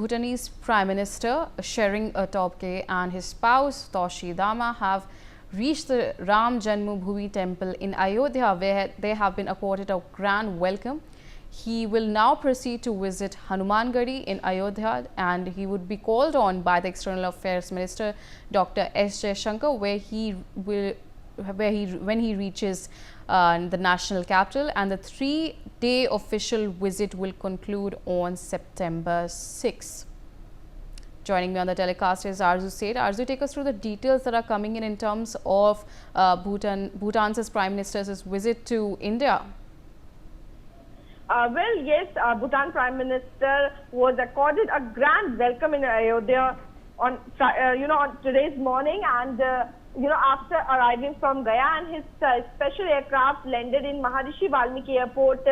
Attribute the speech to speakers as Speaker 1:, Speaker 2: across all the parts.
Speaker 1: Bhutanese Prime Minister Tshering Tobgay and his spouse Toshi Dama have reached the Ram Janmabhoomi temple in Ayodhya, where they have been accorded a grand welcome. He will now proceed to visit Hanumangadi in Ayodhya, and he would be called on by the External Affairs Minister Dr. S. Jaishankar, when he reaches the national capital, and the 3-day official visit will conclude on September 6. Joining me on the telecast is Arzu Seth. Arzu, take us through the details that are coming in terms of Bhutan's Prime Minister's visit to India.
Speaker 2: Well, yes, Bhutan Prime Minister was accorded a grand welcome in Ayodhya on today's morning, and after arriving from Gaya, and his special aircraft landed in Maharishi Valmiki Airport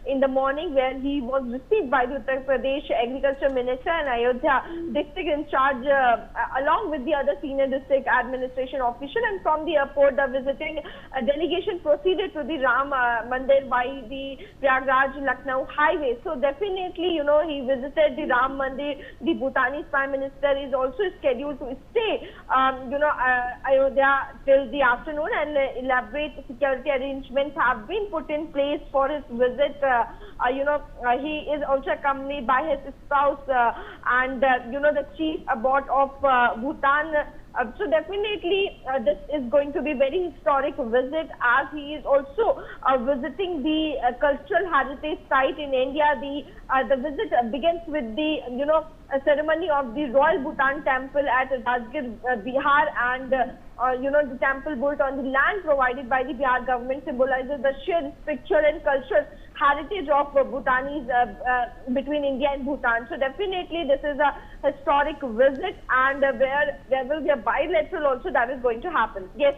Speaker 2: in the morning, where he was received by the Uttar Pradesh Agriculture Minister and Ayodhya district in charge, along with the other senior district administration official. And from the airport, the visiting delegation proceeded to the Ram Mandir by the Prayagraj Lucknow highway. So definitely, he visited the Ram Mandir. The Bhutanese Prime Minister is also scheduled to stay, Ayodhya till the afternoon, and elaborate security arrangements have been put in place for his visit. He is also accompanied by his spouse and the chief abbot of Bhutan. So definitely this is going to be very historic visit, as he is also visiting the cultural heritage site in India. The visit begins with the a ceremony of the Royal Bhutan Temple at Rajgir, Bihar, and the temple built on the land provided by the Bihar government symbolizes the shared spiritual and cultural heritage of Bhutanese between India and Bhutan. So definitely this is a historic visit, and where there will be a bilateral also that is going to happen. Yes.